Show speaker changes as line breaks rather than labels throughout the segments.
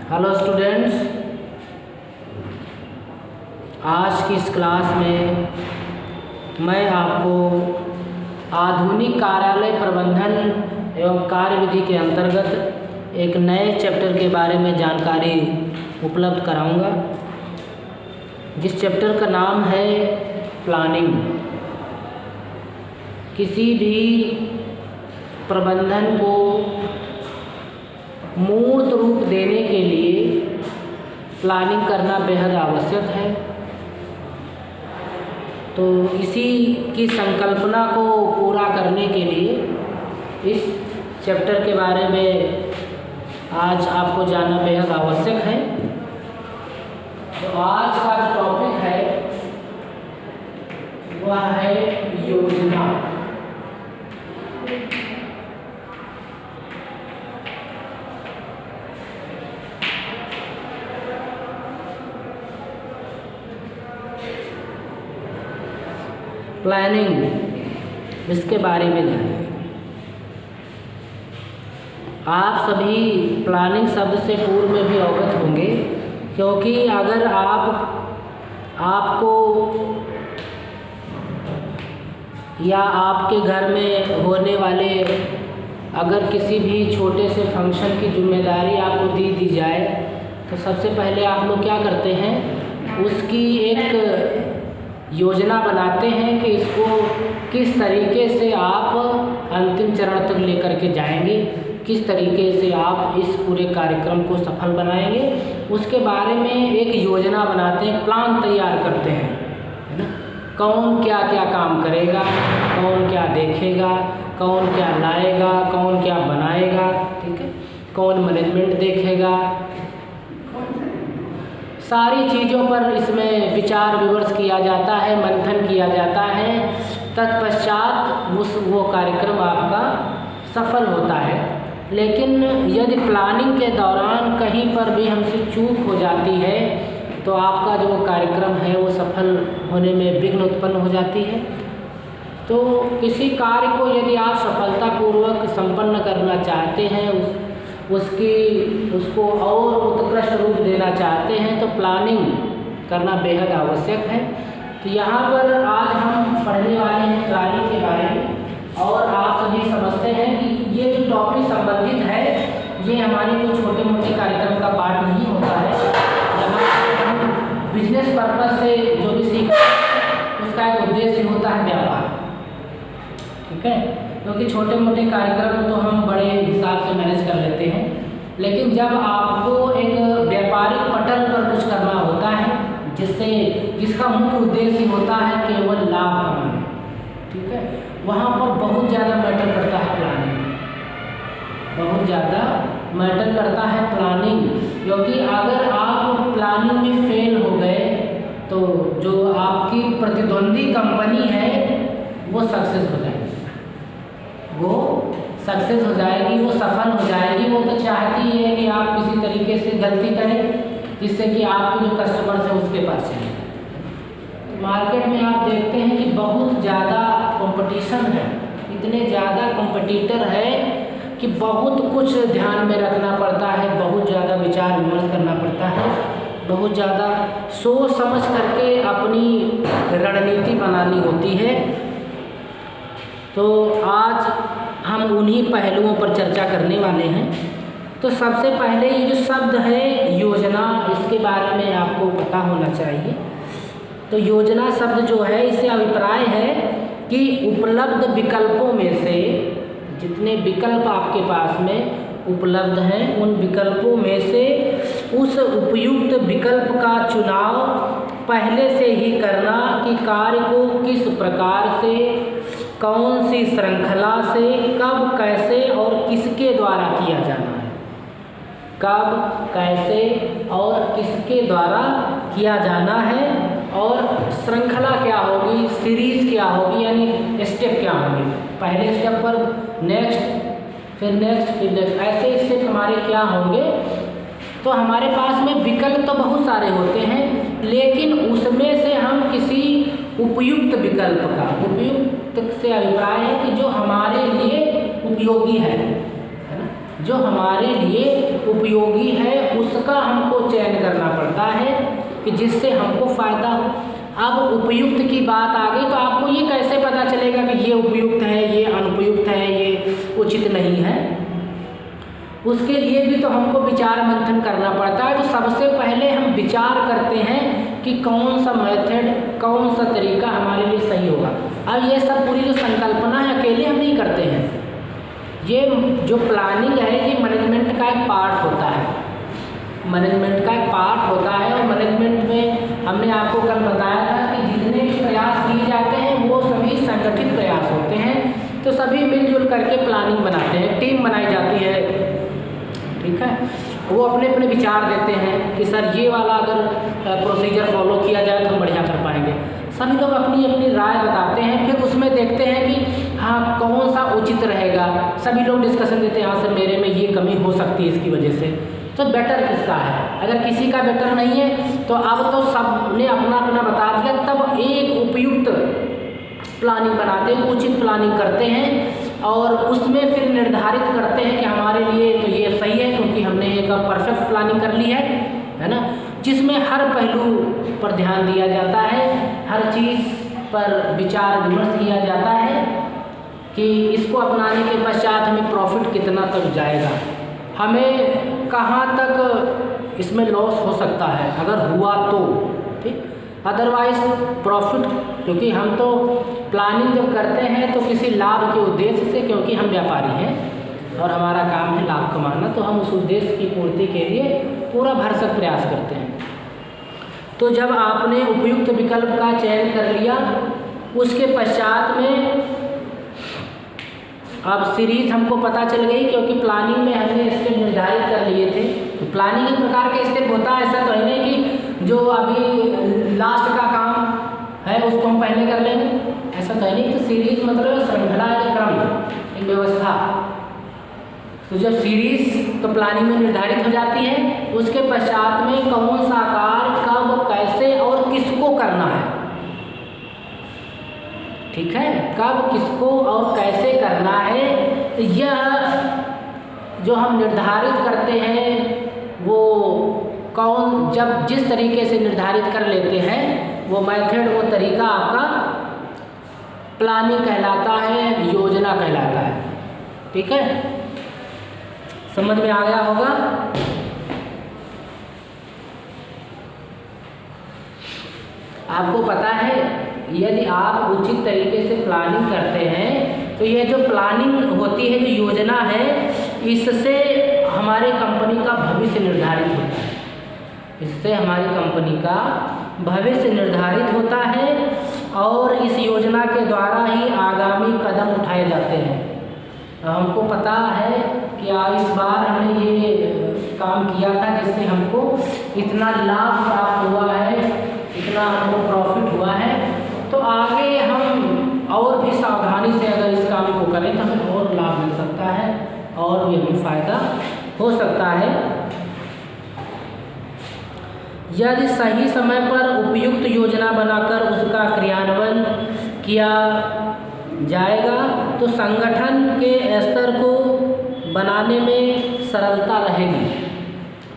Hello students, आज की इस क्लास में मैं आपको आधुनिक कार्यालय प्रबंधन एवं कार्यविधि के अंतर्गत एक नए चैप्टर के बारे में जानकारी उपलब्ध कराऊंगा, जिस चैप्टर का नाम है प्लानिंग। किसी भी प्रबंधन को मूर्त रूप देने के लिए प्लानिंग करना बेहद आवश्यक है। तो इसी की संकल्पना को पूरा करने के लिए इस चैप्टर के बारे में आज आपको जानना बेहद आवश्यक है। तो आज का जो टॉपिक है वह है योजना। प्लानिंग, इसके बारे में जानिए। आप सभी प्लानिंग शब्द से पूर्व में भी अवगत होंगे, क्योंकि अगर आपको या आपके घर में होने वाले अगर किसी भी छोटे से फंक्शन की जिम्मेदारी आपको दी जाए, तो सबसे पहले आप लोग क्या करते हैं, उसकी एक योजना बनाते हैं कि इसको किस तरीके से आप अंतिम चरण तक लेकर के जाएंगे, किस तरीके से आप इस पूरे कार्यक्रम को सफल बनाएंगे। उसके बारे में एक योजना बनाते हैं, प्लान तैयार करते हैं, है ना। कौन क्या क्या काम करेगा, कौन क्या देखेगा, कौन क्या लाएगा, कौन क्या बनाएगा, ठीक है, कौन मैनेजमेंट देखेगा, सारी चीज़ों पर इसमें विचार विमर्श किया जाता है, मंथन किया जाता है। तत्पश्चात वो कार्यक्रम आपका सफल होता है। लेकिन यदि प्लानिंग के दौरान कहीं पर भी हमसे चूक हो जाती है, तो आपका जो कार्यक्रम है वो सफल होने में विघ्न उत्पन्न हो जाती है। तो किसी कार्य को यदि आप सफलतापूर्वक संपन्न करना चाहते हैं, उसको और उत्कृष्ट रूप देना चाहते हैं, तो प्लानिंग करना बेहद आवश्यक है। तो यहाँ पर आज हम पढ़ने वाले हैं प्लानिंग के बारे में, और आप सभी समझते हैं कि ये जो टॉपिक संबंधित है ये हमारे कोई छोटे मोटे कार्यक्रम का पार्ट नहीं होता है। यहाँ हम बिजनेस पर्पज से जो भी सीखते हैं उसका एक उद्देश्य होता है व्यापार, ठीक है। क्योंकि छोटे मोटे कार्यक्रम तो हम बड़े हिसाब से मैनेज कर लेते हैं, लेकिन जब आपको एक व्यापारिक पटल पर कुछ करना होता है, जिसका मुख्य उद्देश्य होता है केवल लाभ कमाना, ठीक है, वहाँ पर बहुत ज़्यादा मैटर करता है प्लानिंग, बहुत ज़्यादा मैटर करता है प्लानिंग। क्योंकि अगर आप प्लानिंग में फेल हो गए तो जो आपकी प्रतिद्वंदी कंपनी है वो सक्सेस हो जाएगी, वो सफल हो जाएगी। वो तो चाहती है कि आप किसी तरीके से गलती करें जिससे कि आपके जो कस्टमर्स हैं उसके पास चले। मार्केट में आप देखते हैं कि बहुत ज़्यादा कंपटीशन है, इतने ज़्यादा कंपटीटर है कि बहुत कुछ ध्यान में रखना पड़ता है, बहुत ज़्यादा विचार विमर्श करना पड़ता है, बहुत ज़्यादा सोच समझ करके अपनी रणनीति बनानी होती है। तो आज हम उन्हीं पहलुओं पर चर्चा करने वाले हैं। तो सबसे पहले ये जो शब्द है योजना, इसके बारे में आपको पता होना चाहिए। तो योजना शब्द जो है, इससे अभिप्राय है कि उपलब्ध विकल्पों में से जितने विकल्प आपके पास में उपलब्ध हैं, उन विकल्पों में से उस उपयुक्त विकल्प का चुनाव पहले से ही करना कि कार्य को किस प्रकार से, कौन सी श्रृंखला से, कब, कैसे और किसके द्वारा किया जाना है। कब, कैसे और किसके द्वारा किया जाना है, और श्रृंखला क्या होगी, सीरीज क्या होगी, यानी स्टेप क्या होंगे। पहले स्टेप पर नेक्स्ट, फिर नेक्स्ट, फिर नेक्स्ट, ऐसे स्टेप हमारे क्या होंगे। तो हमारे पास में विकल्प तो बहुत सारे होते हैं, लेकिन उसमें से हम किसी उपयुक्त विकल्प का, उपयुक्त से अभिप्राय है कि जो हमारे लिए उपयोगी है ना, जो हमारे लिए उपयोगी है उसका हमको चयन करना पड़ता है कि जिससे हमको फ़ायदा हो। अब उपयुक्त की बात आ गई तो आपको ये कैसे पता चलेगा कि ये उपयुक्त है, ये अनुपयुक्त है, ये उचित नहीं है? उसके लिए भी तो हमको विचार मंथन करना पड़ता है। तो सबसे पहले हम विचार करते हैं कि कौन सा मेथड, कौन सा तरीका हमारे लिए सही होगा। अब ये सब पूरी जो संकल्पना है अकेले हम नहीं करते हैं, ये जो प्लानिंग है ये मैनेजमेंट का एक पार्ट होता है, मैनेजमेंट का एक पार्ट होता है। और मैनेजमेंट में हमने आपको कल बताया था कि जितने भी प्रयास किए जाते हैं वो सभी संगठित प्रयास होते हैं। तो सभी मिलजुल करके प्लानिंग बनाते हैं, टीम बनाई जाती है, ठीक है। वो अपने अपने विचार देते हैं कि सर ये वाला अगर प्रोसीजर फॉलो किया जाए तो हम बढ़िया कर पाएंगे। सभी लोग अपनी अपनी राय बताते हैं, फिर उसमें देखते हैं कि हाँ कौन सा उचित रहेगा। सभी लोग डिस्कशन देते हैं, हाँ सर मेरे में ये कमी हो सकती है इसकी वजह से, तो बेटर किसका है। अगर किसी का बेटर नहीं है तो अब तो सब ने अपना अपना बता दिया, तब एक उपयुक्त प्लानिंग बनाते हैं, उचित प्लानिंग करते हैं और उसमें फिर निर्धारित करते हैं कि हमारे लिए तो ये सही है क्योंकि हमने एक परफेक्ट प्लानिंग कर ली है ना, जिसमें हर पहलू पर ध्यान दिया जाता है, हर चीज़ पर विचार विमर्श किया जाता है कि इसको अपनाने के पश्चात हमें प्रॉफिट कितना तक जाएगा, हमें कहाँ तक इसमें लॉस हो सकता है अगर हुआ तो, ठीक। अदरवाइज प्रॉफिट, क्योंकि हम तो प्लानिंग जब करते हैं तो किसी लाभ के उद्देश्य से, क्योंकि हम व्यापारी हैं और हमारा काम है लाभ कमाना, तो हम उस उद्देश्य की पूर्ति के लिए पूरा भरसक प्रयास करते हैं। तो जब आपने उपयुक्त विकल्प का चयन कर लिया, उसके पश्चात में अब सीरीज हमको पता चल गई, क्योंकि प्लानिंग में हमने स्टेप निर्धारित कर लिए थे। तो प्लानिंग एक प्रकार के स्टेप होता है, ऐसा तो है नहीं कि जो अभी लास्ट का काम है उसको हम पहले कर लेंगे, ऐसा तो है नहीं। तो सीरीज मतलब श्रृंखला या क्रम, एक व्यवस्था। तो जब सीरीज तो प्लानिंग में निर्धारित हो जाती है, उसके पश्चात में कौन सा कार्य कब कैसे और किसको करना है, ठीक है, कब किसको और कैसे करना है, यह जो हम निर्धारित करते हैं वो कौन, जब जिस तरीके से निर्धारित कर लेते हैं वो मेथड, वो तरीका आपका प्लानिंग कहलाता है, योजना कहलाता है, ठीक है। समझ में आ गया होगा। आपको पता है यदि आप उचित तरीके से प्लानिंग करते हैं तो ये जो प्लानिंग होती है, जो योजना है, इससे हमारे कंपनी का भविष्य निर्धारित होता है, इससे हमारी कंपनी का भविष्य निर्धारित होता है और इस योजना के द्वारा ही आगामी कदम उठाए जाते हैं। हमको पता है कि इस बार हमने ये काम किया था जिससे हमको इतना लाभ प्राप्त हुआ है, इतना हमको प्रॉफिट हुआ है, तो आगे हम और भी सावधानी से अगर इस काम को करें तो हमें और लाभ मिल सकता है और भी हमें फ़ायदा हो सकता है। यदि सही समय पर उपयुक्त योजना बनाकर उसका क्रियान्वयन किया जाएगा तो संगठन के स्तर को बनाने में सरलता रहेगी।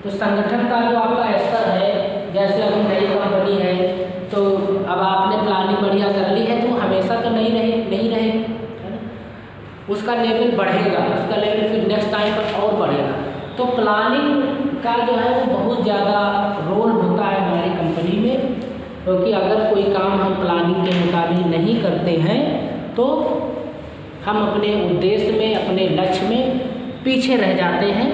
तो संगठन का जो आपका स्तर है, जैसे अभी नई कंपनी है तो अब आपने प्लानिंग बढ़िया कर ली है तो हमेशा तो नहीं रहेगी, है ना, उसका लेवल बढ़ेगा, उसका लेवल फिर नेक्स्ट टाइम पर और बढ़ेगा। तो प्लानिंग का जो है वो बहुत ज़्यादा रोल होता है हमारी कंपनी में, क्योंकि अगर कोई काम हम प्लानिंग के मुताबिक नहीं करते हैं तो हम अपने उद्देश्य में, अपने लक्ष्य में पीछे रह जाते हैं,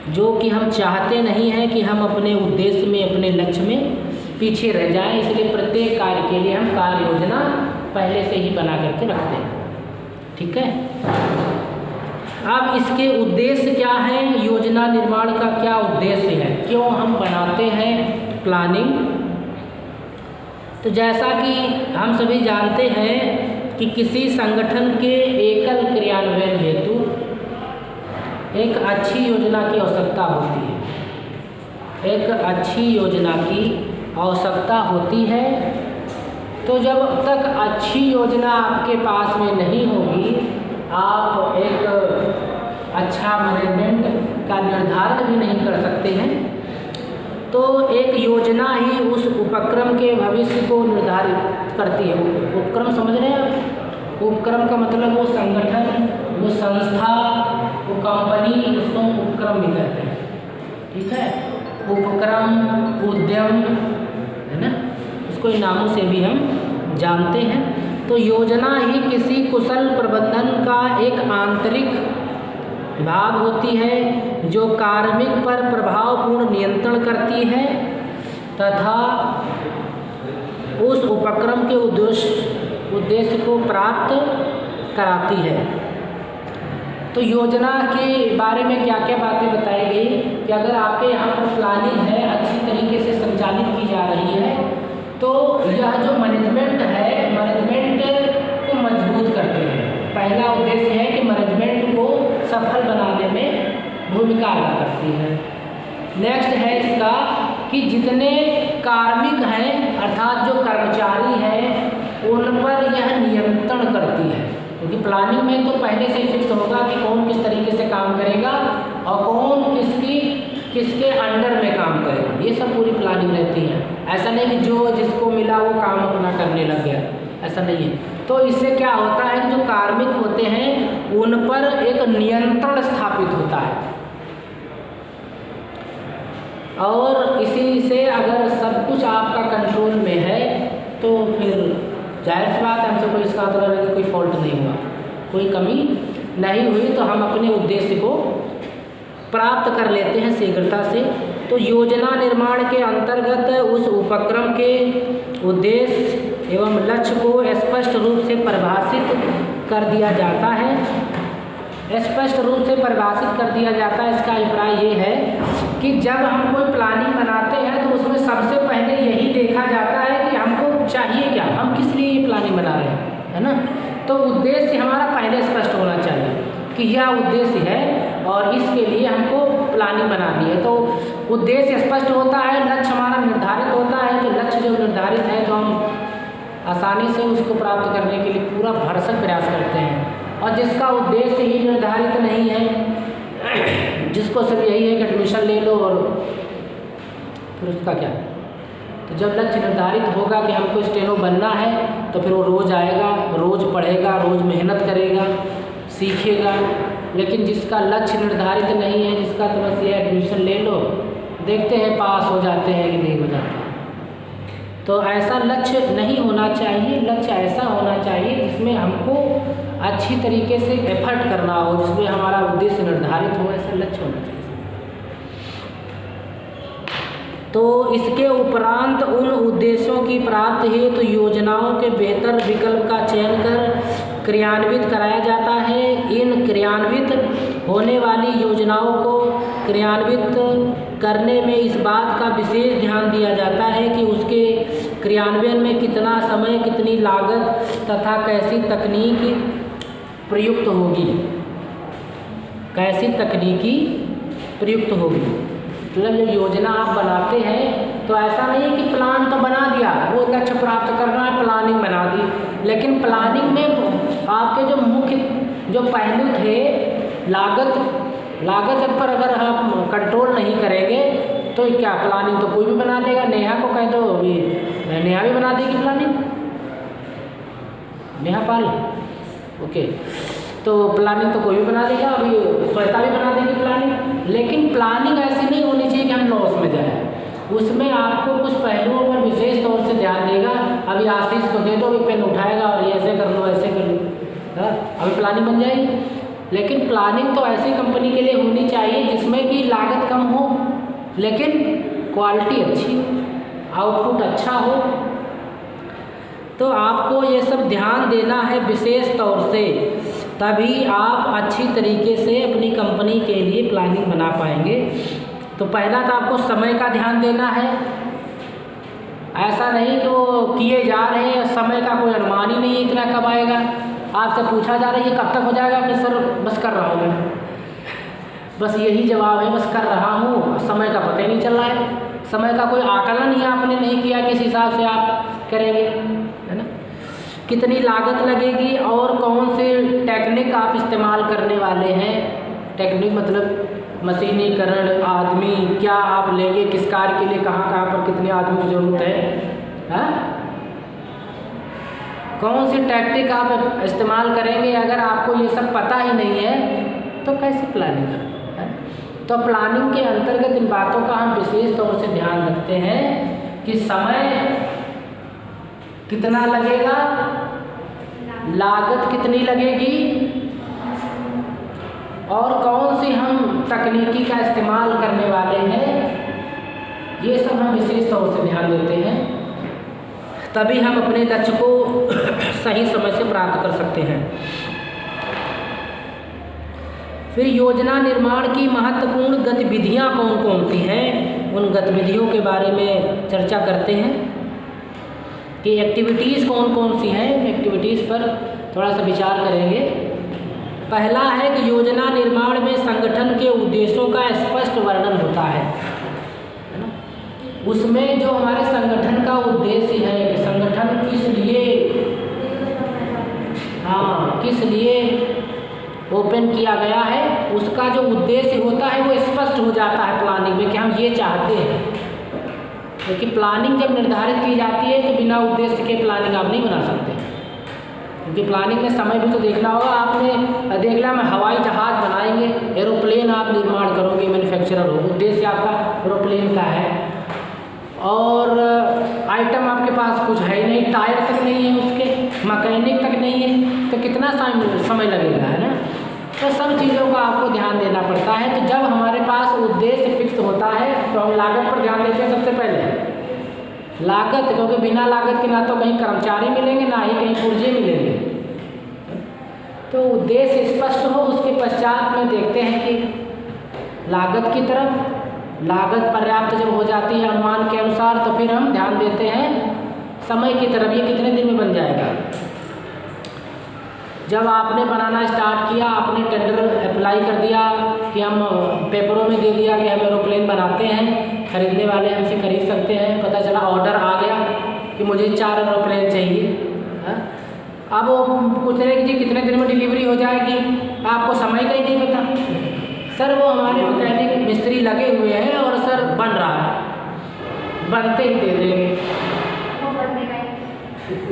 जो कि हम चाहते नहीं हैं कि हम अपने उद्देश्य में, अपने लक्ष्य में पीछे रह जाएं। इसलिए प्रत्येक कार्य के लिए हम कार्य योजना पहले से ही बना करके रखते हैं, ठीक है। अब इसके उद्देश्य क्या है, योजना निर्माण का क्या उद्देश्य है, क्यों हम बनाते हैं प्लानिंग। तो जैसा कि हम सभी जानते हैं कि किसी संगठन के एकल क्रियान्वयन हेतु एक अच्छी योजना की आवश्यकता होती है, एक अच्छी योजना की आवश्यकता होती है। तो जब तक अच्छी योजना आपके पास में नहीं होगी, आप एक अच्छा मैनेजमेंट का निर्धारण भी नहीं कर सकते हैं। तो एक योजना ही उस उपक्रम के भविष्य को निर्धारित करती है। उपक्रम समझ रहे हैं आप? उपक्रम का मतलब वो संगठन, वो संस्था, वो कंपनी, उसको उपक्रम भी कहते हैं। ठीक है, उपक्रम, उद्यम, है ना, उसको इन नामों से भी हम जानते हैं। तो योजना ही किसी कुशल प्रबंधन का एक आंतरिक भाग होती है जो कार्मिक पर प्रभावपूर्ण नियंत्रण करती है तथा उस उपक्रम के उद्देश्य को प्राप्त कराती है। तो योजना के बारे में क्या क्या बातें बताई गई कि अगर आपके यहाँ पर प्लानिंग है, अच्छी तरीके से संचालित की जा रही है, तो यह जो मैनेजमेंट है, मैनेजमेंट को मजबूत करते हैं। पहला उद्देश्य है कि मैनेजमेंट को सफल बनाने में भूमिका अदा करती है। नेक्स्ट है इसका कि जितने कार्मिक हैं अर्थात जो कर्मचारी हैं उन पर यह नियंत्रण करती है, क्योंकि प्लानिंग में तो पहले से फिक्स होगा कि कौन किस तरीके से काम करेगा और कौन किसके अंडर में काम करेगा। ये सब पूरी प्लानिंग रहती है। ऐसा नहीं कि जो जिसको मिला वो काम अपना करने लग गया, ऐसा नहीं है। तो इससे क्या होता है कि जो कार्मिक होते हैं उन पर एक नियंत्रण स्थापित होता है, और इसी से अगर सब कुछ आपका कंट्रोल में है तो फिर जाहिर सी बात है हमसे कोई इसका मतलब है कि कोई फॉल्ट नहीं हुआ, कोई कमी नहीं हुई, तो हम अपने उद्देश्य को प्राप्त कर लेते हैं शीघ्रता से। तो योजना निर्माण के अंतर्गत उस उपक्रम के उद्देश्य एवं लक्ष्य को स्पष्ट रूप से परिभाषित कर दिया जाता है। स्पष्ट रूप से परिभाषित कर दिया जाता है, इसका अभिप्राय ये है कि जब हम कोई प्लानिंग बनाते हैं तो उसमें सबसे पहले यही देखा जाता है कि हमको चाहिए क्या, हम किस लिए ये प्लानिंग बना रहे हैं, है ना। तो उद्देश्य हमारा पहले स्पष्ट होना चाहिए कि यह उद्देश्य है और इसके लिए हमको प्लानिंग बनानी है। तो उद्देश्य स्पष्ट होता है, लक्ष्य हमारा निर्धारित होता है। तो लक्ष्य जो निर्धारित है तो हम आसानी से उसको प्राप्त करने के लिए पूरा भरसक प्रयास करते हैं। और जिसका उद्देश्य ही निर्धारित नहीं है, जिसको सिर्फ यही है कि एडमिशन ले लो और फिर उसका क्या। तो जब लक्ष्य निर्धारित होगा कि हमको स्टेनो बनना है तो फिर वो रोज़ आएगा, रोज़ पढ़ेगा, रोज़ मेहनत करेगा, सीखेगा। लेकिन जिसका लक्ष्य निर्धारित नहीं है, जिसका तो बस ये एडमिशन ले लो, देखते हैं पास हो जाते हैं कि नहीं हो जाते हैं, तो ऐसा लक्ष्य नहीं होना चाहिए। लक्ष्य ऐसा होना चाहिए जिसमें हमको अच्छी तरीके से एफर्ट करना हो, जिसमें हमारा उद्देश्य निर्धारित हो, ऐसा लक्ष्य होना चाहिए। तो इसके उपरांत उन उद्देश्यों की प्राप्ति हेतु योजनाओं के बेहतर विकल्प का चयन कर क्रियान्वित कराया जाता है। इन क्रियान्वित होने वाली योजनाओं को क्रियान्वित करने में इस बात का विशेष ध्यान दिया जाता है कि उसके क्रियान्वयन में कितना समय, कितनी लागत तथा कैसी तकनीक प्रयुक्त होगी, कैसी तकनीकी प्रयुक्त होगी। मतलब जब योजना आप बनाते हैं तो ऐसा नहीं है कि प्लान तो बना दिया, वो लक्ष्य प्राप्त करना है, प्लानिंग बना दी, लेकिन प्लानिंग में आपके जो मुख्य जो पहलू थे, लागत पर अगर हम कंट्रोल नहीं करेंगे तो क्या प्लानिंग तो कोई भी बना देगा। नेहा को कह दो, अभी नेहा भी बना देगी प्लानिंग, नेहा पाल, ओके। तो प्लानिंग तो कोई भी बना देगा, अभी श्वेता भी बना देगी प्लानिंग। लेकिन प्लानिंग ऐसी नहीं होनी चाहिए कि हम लॉस में जाए, उसमें आपको कुछ पहलुओं पर विशेष तौर से ध्यान देगा। अभी आशीष को दे दो, अभी पेन उठाएगा और ये ऐसे कर लो, ऐसे कर लो, अभी प्लानिंग बन जाएगी। लेकिन प्लानिंग तो ऐसी कंपनी के लिए होनी चाहिए जिसमें कि लागत कम हो लेकिन क्वालिटी अच्छी हो, आउटपुट अच्छा हो। तो आपको ये सब ध्यान देना है विशेष तौर से, तभी आप अच्छी तरीके से अपनी कंपनी के लिए प्लानिंग बना पाएंगे। तो पहला तो आपको समय का ध्यान देना है। ऐसा नहीं कि वो किए जा रहे हैं, समय का कोई अनुमान ही नहीं है इतना कब आएगा। आपसे पूछा जा रहा है ये कब तक हो जाएगा, कि सर बस कर रहा हूँ मैं, बस यही जवाब है, बस कर रहा हूँ। समय का पता ही नहीं चल रहा है, समय का कोई आकलन ही आपने नहीं किया, किस हिसाब से आप करेंगे, है ना। कितनी लागत लगेगी और कौन से टेक्निक आप इस्तेमाल करने वाले हैं, टेक्निक मतलब मशीनीकरण, आदमी क्या आप लेंगे, किस कार्य के लिए कहाँ पर कितने आदमी की ज़रूरत है, हाँ? कौन सी टैक्टिक आप इस्तेमाल करेंगे, अगर आपको ये सब पता ही नहीं है तो कैसे प्लानिंग है? तो प्लानिंग के अंतर्गत इन बातों का हम विशेष तौर से ध्यान रखते हैं कि समय कितना लगेगा, लागत कितनी लगेगी और कौन सी हम तकनीकी का इस्तेमाल करने वाले हैं, ये सब हम विशेष तौर से ध्यान देते हैं। तभी हम अपने लक्ष्य को सही समय से प्राप्त कर सकते हैं। फिर योजना निर्माण की महत्वपूर्ण गतिविधियां कौन कौन सी हैं, उन गतिविधियों के बारे में चर्चा करते हैं कि एक्टिविटीज़ कौन कौन सी हैं। एक्टिविटीज़ पर थोड़ा सा विचार करेंगे। पहला है कि योजना निर्माण में संगठन के उद्देश्यों का स्पष्ट वर्णन होता है ना। उसमें जो हमारे संगठन का उद्देश्य है कि संगठन किस लिए, हाँ, किस लिए ओपन किया गया है, उसका जो उद्देश्य होता है वो स्पष्ट हो जाता है प्लानिंग में कि हम ये चाहते हैं। क्योंकि प्लानिंग जब निर्धारित की जाती है तो बिना उद्देश्य के प्लानिंग आप नहीं बना सकते, क्योंकि प्लानिंग में समय भी तो देखना होगा। आपने देख लिया मैं हवाई जहाज़ बनाएंगे, एरोप्लेन आप निर्माण करोगे, मैन्युफैक्चरर हो, उद्देश्य आपका एरोप्लेन का है और आइटम आपके पास कुछ है ही नहीं, टायर तक नहीं है उसके, मैकेनिक तक नहीं है, तो कितना समय लगेगा, है ना। तो सब चीज़ों का आपको ध्यान देना पड़ता है। तो जब हमारे पास उद्देश्य फिक्स होता है तो हम लागत पर ध्यान देते हैं सबसे पहले। लागत, क्योंकि बिना लागत के ना तो कहीं कर्मचारी मिलेंगे ना ही कहीं पुर्जे मिलेंगे। तो उद्देश्य स्पष्ट हो, उसके पश्चात में देखते हैं कि लागत की तरफ, लागत पर्याप्त जब हो जाती है अनुमान के अनुसार तो फिर हम ध्यान देते हैं समय की तरफ, ये कितने दिन में बन जाएगा। जब आपने बनाना स्टार्ट किया, आपने टेंडर अप्लाई कर दिया कि हम पेपरों में दे दिया कि हम एरोप्लेन बनाते हैं, खरीदने वाले हमसे खरीद सकते हैं, पता चला ऑर्डर आ गया कि मुझे 4 एरोप्लेन चाहिए, हाँ? अब वो पूछ रहे कि जी कितने दिन में डिलीवरी हो जाएगी, आपको समय का ही नहीं पता। सर वो हमारे मैकेनिक मिस्त्री लगे हुए हैं और सर बन रहा है, बनते ही दे देंगे।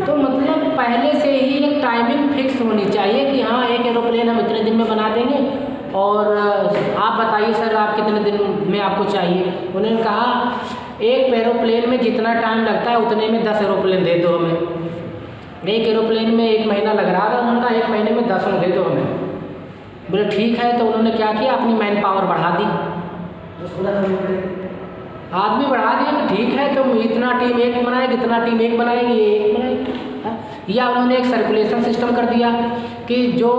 तो मतलब पहले से ही एक टाइमिंग फिक्स होनी चाहिए कि हाँ एक एरोप्लेन हम इतने दिन में बना देंगे और आप बताइए सर आप कितने दिन में आपको चाहिए। उन्होंने कहा एक एरोप्लेन में जितना टाइम लगता है उतने में 10 एरोप्लेन दे दो हमें। एक एरोप्लेन में 1 महीना लग रहा था, उन्होंने कहा 1 महीने में 10 दे दो हमें। बोले ठीक है। तो उन्होंने क्या किया, अपनी मैन पावर बढ़ा दी, आदमी बढ़ा दिया। ठीक है तो इतना टीम एक बनाएगी, इतना टीम एक बनाएगी, ये एक बनाएगी। या उन्होंने एक सर्कुलेशन सिस्टम कर दिया कि जो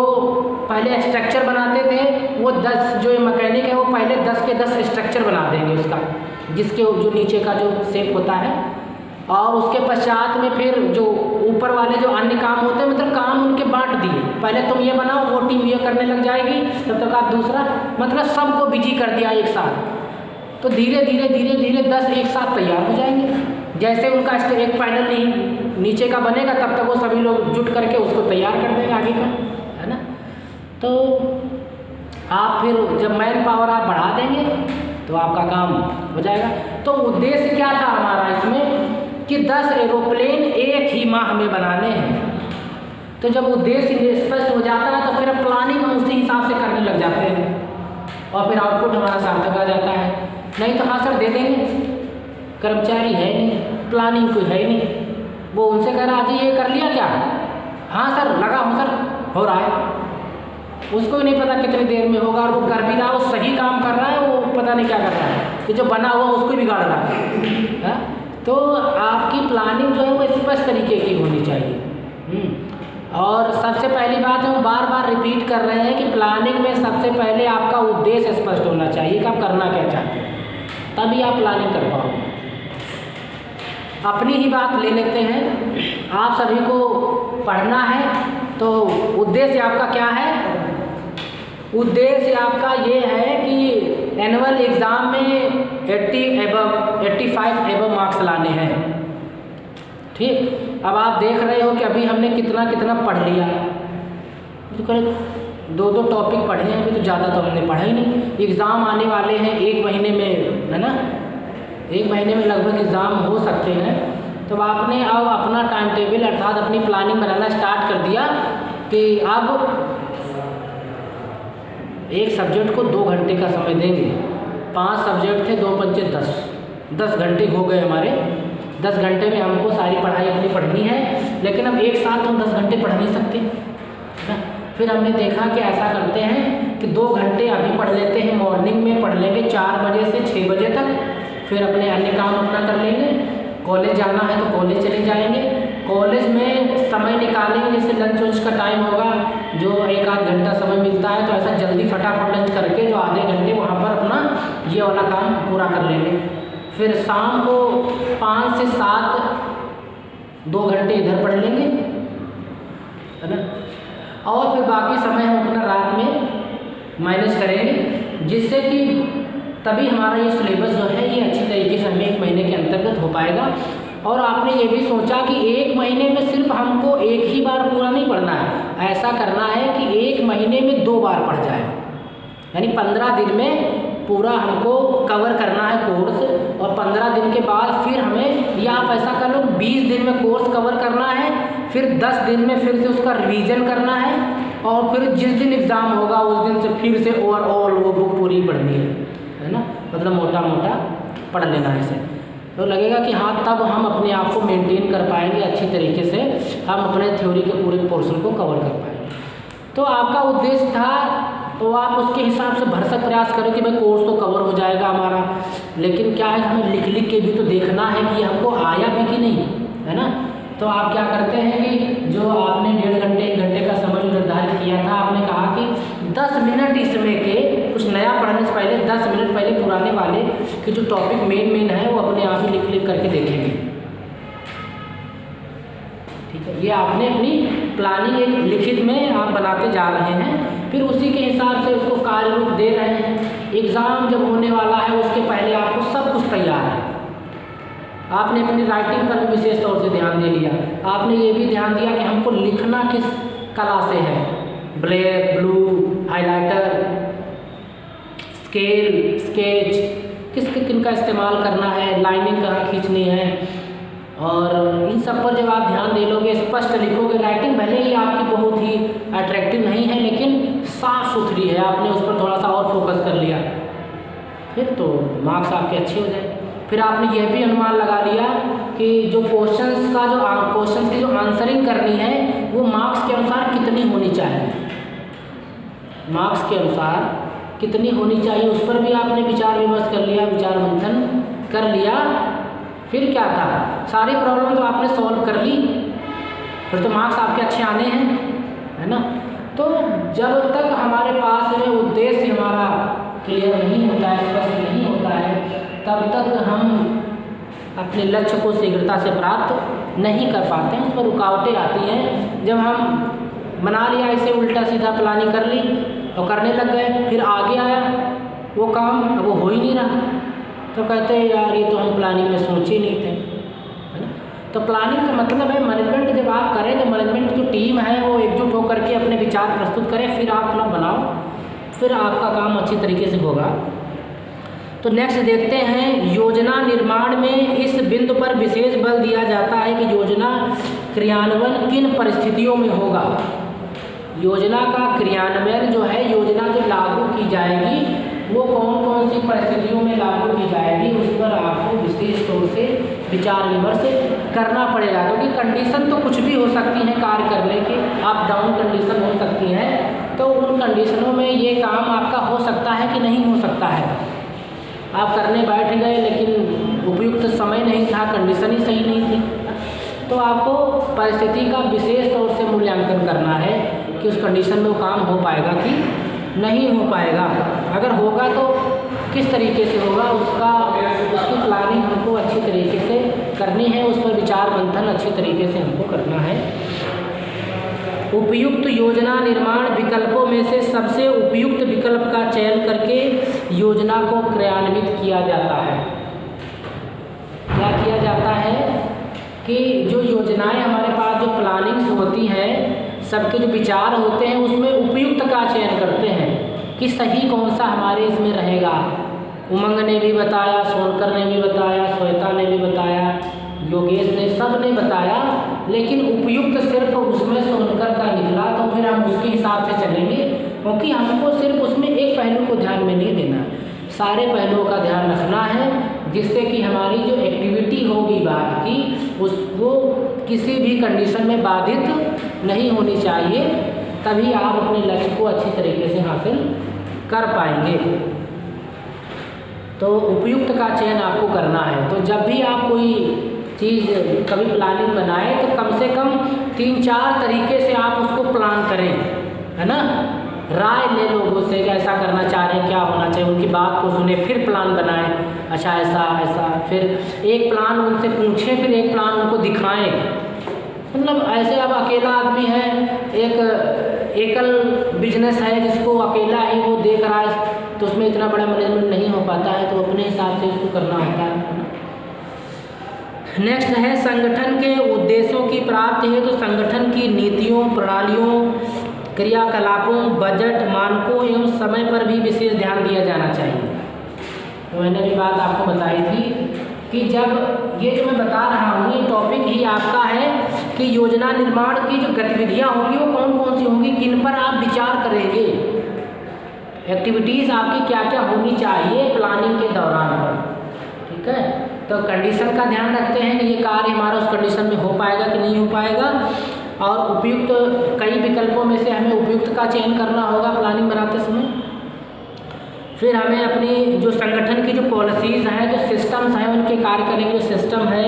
पहले स्ट्रक्चर बनाते थे वो 10, जो मैकेनिक है वो पहले 10 के 10 स्ट्रक्चर बना देंगे उसका, जिसके जो नीचे का जो शेप होता है, और उसके पश्चात में फिर जो ऊपर वाले जो अन्य काम होते हैं मतलब काम उनके बांट दिए। पहले तुम ये बनाओ, वो टीम ये करने लग जाएगी, तब तक आप दूसरा, मतलब सबको बिजी कर दिया एक साथ। तो धीरे धीरे धीरे धीरे 10 एक साथ तैयार हो जाएंगे। जैसे उनका एक पैनल नहीं नीचे का बनेगा तब तक वो सभी लोग जुट करके उसको तैयार कर देंगे आगे का, है ना। तो आप फिर जब मैन पावर आप बढ़ा देंगे तो आपका काम हो जाएगा। तो उद्देश्य क्या था हमारा इसमें कि 10 एरोप्लेन एक ही माह में बनाने हैं। तो जब उद्देश्य स्पष्ट हो जाता है तो फिर प्लानिंग हम उसी हिसाब से करने लग जाते हैं और फिर आउटपुट हमारा सार्थक आ जाता है। नहीं तो हाँ सर दे देंगे, कर्मचारी है नहीं, प्लानिंग कोई है नहीं, वो उनसे कह रहा जी ये कर लिया क्या, हाँ सर लगा हूँ सर, हो रहा है। उसको भी नहीं पता कितनी देर में होगा और वो कर भी रहा, वो सही काम कर रहा है, वो पता नहीं क्या कर रहा है, कि जो बना हुआ उसको बिगाड़ रहा है। तो आपकी प्लानिंग जो है वो स्पष्ट तरीके की होनी चाहिए। और सबसे पहली बात हम बार बार रिपीट कर रहे हैं कि प्लानिंग में सबसे पहले आपका उद्देश्य स्पष्ट होना चाहिए कि आप करना क्या चाहते हैं, तभी आप प्लानिंग कर पाओगे। अपनी ही बात ले लेते हैं, आप सभी को पढ़ना है तो उद्देश्य आपका क्या है। उद्देश्य आपका ये है कि एनुअल एग्ज़ाम में 85 एबव मार्क्स लाने हैं। ठीक, अब आप देख रहे हो कि अभी हमने कितना कितना पढ़ लिया, तो 2 टॉपिक पढ़े हैं अभी, तो ज़्यादा तो हमने पढ़ा ही नहीं। एग्ज़ाम आने वाले हैं 1 महीने में, है ना, 1 महीने में लगभग एग्ज़ाम हो सकते हैं। तो आपने अब अपना टाइम टेबल अर्थात अपनी प्लानिंग बनाना स्टार्ट कर दिया कि अब एक सब्जेक्ट को 2 घंटे का समय देंगे। 5 सब्जेक्ट थे, 2 पंचे 10 घंटे हो गए हमारे। 10 घंटे में हमको सारी पढ़ाई अपनी पढ़नी है, लेकिन अब एक साथ हम 10 घंटे पढ़ नहीं सकते ना। फिर हमने देखा कि ऐसा करते हैं कि 2 घंटे अभी पढ़ लेते हैं, मॉर्निंग में पढ़ लेंगे 4 बजे से 6 बजे तक, फिर अपने अन्य काम अपना कर लेंगे। कॉलेज जाना है तो कॉलेज चले जाएंगे, कॉलेज में समय निकालेंगे, जैसे लंच वंच का टाइम होगा, जो 1 आध घंटा समय मिलता है, तो ऐसा जल्दी फटाफट लंच करके जो आधे घंटे वहाँ पर अपना ये वाला काम पूरा कर लेंगे। फिर शाम को 5 से 7 2 घंटे इधर पढ़ लेंगे, है ना, और फिर बाकी समय हम अपना रात में मैनेज करेंगे, जिससे कि तभी हमारा ये सिलेबस जो है ये अच्छी तरीके से हमें 1 महीने के अंतर्गत हो पाएगा। और आपने ये भी सोचा कि 1 महीने में सिर्फ हमको एक ही बार पूरा नहीं पढ़ना है, ऐसा करना है कि 1 महीने में 2 बार पढ़ जाए, यानी 15 दिन में पूरा हमको कवर करना है कोर्स, और 15 दिन के बाद फिर हमें, या आप ऐसा कर लो 20 दिन में कोर्स कवर करना है, फिर 10 दिन में फिर से उसका रिवीजन करना है, और फिर जिस दिन एग्ज़ाम होगा उस दिन से फिर से ओवरऑल वो बुक पूरी पढ़नी है ना, मतलब मोटा मोटा पढ़ लेना है इसे। तो लगेगा कि हाँ, तब हम अपने आप को मेंटेन कर पाएंगे अच्छी तरीके से, हम अपने थ्योरी के पूरे पोर्शन को कवर कर पाएंगे। तो आपका उद्देश्य था, तो आप उसके हिसाब से भरसक प्रयास करें कि भाई कोर्स तो कवर हो जाएगा हमारा, लेकिन क्या है, हमें लिख लिख के भी तो देखना है कि हमको आया भी कि नहीं, है ना। तो आप क्या करते हैं कि जो आपने 1.5 घंटे 1 घंटे का समय निर्धारित किया था, आपने कहा कि 10 मिनट इसमें के कुछ नया पढ़ने से पहले 10 मिनट पहले पुराने वाले के जो टॉपिक मेन है वो अपने आप ही लिख करके देखेंगे। ठीक है, ये आपने अपनी प्लानिंग एक लिखित में आप बनाते जा रहे हैं, फिर उसी के हिसाब से उसको कार्य रूप दे रहे हैं। एग्ज़ाम जब होने वाला है उसके पहले आपको सब कुछ तैयार है। आपने अपनी राइटिंग पर भी विशेष तौर से ध्यान दे लिया, आपने ये भी ध्यान दिया कि हमको लिखना किस कला से है, black, blue, highlighter, scale, sketch, किन का इस्तेमाल करना है, लाइनिंग कहाँ खींचनी है, और इन सब पर जब आप ध्यान दे लोगे, स्पष्ट लिखोगे, राइटिंग भले ही आपकी बहुत ही अट्रैक्टिव नहीं है लेकिन साफ़ सुथरी है, आपने उस पर थोड़ा सा और फोकस कर लिया, फिर तो मार्क्स आपके अच्छे हो जाएंगे। फिर आपने यह भी अनुमान लगा लिया कि जो क्वेश्चंस की जो आंसरिंग करनी है वो मार्क्स के अनुसार कितनी होनी चाहिए, मार्क्स के अनुसार कितनी होनी चाहिए, उस पर भी आपने विचार विमर्श कर लिया, विचार मंथन कर लिया। फिर क्या था, सारी प्रॉब्लम तो आपने सॉल्व कर ली, फिर तो मार्क्स आपके अच्छे आने हैं, है ना। तो जब तक हमारे पास में उद्देश्य हमारा क्लियर नहीं होता है, स्पष्ट नहीं होता है, तब तक हम अपने लक्ष्य को शीघ्रता से प्राप्त नहीं कर पाते हैं, उस पर रुकावटें आती हैं। जब हम बना लिया ऐसे उल्टा सीधा प्लानिंग कर ली और करने लग गए, फिर आगे आया वो काम, अब वो हो ही नहीं रहा, तो कहते हैं यार ये तो हम प्लानिंग में सोचे ही नहीं थे, है ना। तो प्लानिंग का मतलब है मैनेजमेंट जब आप करें तो मैनेजमेंट जो टीम है वो एकजुट होकर के अपने विचार प्रस्तुत करें, फिर आप अपना बनाओ, फिर आपका काम अच्छी तरीके से होगा। तो नेक्स्ट देखते हैं, योजना निर्माण में इस बिंदु पर विशेष बल दिया जाता है कि योजना क्रियान्वयन किन परिस्थितियों में होगा। योजना का क्रियान्वयन जो है, योजना जो लागू की जाएगी वो कौन कौन सी परिस्थितियों में लागू की जाएगी, उस पर आपको विशेष तौर से विचार विमर्श करना पड़ेगा, क्योंकि कंडीशन तो कुछ भी हो सकती हैं कार्य करने की, अप डाउन कंडीशन हो सकती हैं, तो उन कंडीशनों में ये काम आपका हो सकता है कि नहीं हो सकता है। आप करने बैठ गए लेकिन उपयुक्त समय नहीं था, कंडीशन ही सही नहीं थी, तो आपको परिस्थिति का विशेष तौर से मूल्यांकन करना है कि उस कंडीशन में वो काम हो पाएगा कि नहीं हो पाएगा। अगर होगा तो किस तरीके से होगा, उसकी प्लानिंग हमको अच्छी तरीके से करनी है, उस पर विचार मंथन अच्छी तरीके से हमको करना है। उपयुक्त योजना निर्माण विकल्पों में से सबसे उपयुक्त विकल्प का चयन करके योजना को क्रियान्वित किया जाता है। क्या किया जाता है कि जो योजनाएं हमारे पास जो प्लानिंग्स होती हैं, सबके जो विचार होते हैं उसमें उपयुक्त का चयन करते हैं कि सही कौन सा हमारे इसमें रहेगा। उमंग ने भी बताया, सोनकर ने भी बताया, श्वेता ने भी बताया, योगेश ने, सब ने बताया, लेकिन उपयुक्त सिर्फ उसमें सोनकर का निकला। तो फिर हम उसके हिसाब से चलेंगे, क्योंकि हमको सिर्फ उसमें एक पहलू को ध्यान में नहीं देना, सारे पहलुओं का ध्यान रखना है, जिससे कि हमारी जो एक्टिविटी होगी बात की वो किसी भी कंडीशन में बाधित नहीं होनी चाहिए, तभी आप अपने लक्ष्य को अच्छी तरीके से हासिल कर पाएंगे। तो उपयुक्त का चयन आपको करना है। तो जब भी आप कोई चीज़ कभी प्लानिंग बनाएं तो कम से कम 3-4 तरीके से आप उसको प्लान करें, है ना। राय ले लोगों से कि ऐसा करना चाह रहे हैं, क्या होना चाहिए, उनकी बात को सुने, फिर प्लान बनाएं, अच्छा ऐसा ऐसा, फिर एक प्लान उनसे पूछें, फिर एक प्लान उनको दिखाएं। मतलब ऐसे अब अकेला आदमी है, एक एकल बिजनेस है जिसको अकेला ही वो देख रहा है, तो उसमें इतना बड़ा मैनेजमेंट नहीं हो पाता है, तो अपने हिसाब से उसको करना होता है। नेक्स्ट है संगठन के उद्देश्यों की प्राप्ति है, तो संगठन की नीतियों, प्रणालियों, क्रियाकलापों, बजट, मानकों एवं समय पर भी विशेष ध्यान दिया जाना चाहिए। तो मैंने भी बात आपको बताई थी कि जब ये जो मैं बता रहा हूँ ये टॉपिक ही आपका है कि योजना निर्माण की जो गतिविधियाँ होंगी वो कौन कौन सी होंगी, किन पर आप विचार करेंगे, एक्टिविटीज़ आपकी क्या क्या होनी चाहिए प्लानिंग के दौरान पर, ठीक है। तो कंडीशन का ध्यान रखते हैं कि ये कार्य हमारा उस कंडीशन में हो पाएगा कि नहीं हो पाएगा, और उपयुक्त कई विकल्पों में से हमें उपयुक्त का चयन करना होगा प्लानिंग बनाते समय। फिर हमें अपनी जो संगठन की जो पॉलिसीज़ हैं, जो सिस्टम्स हैं, उनके कार्य करने के जो सिस्टम है,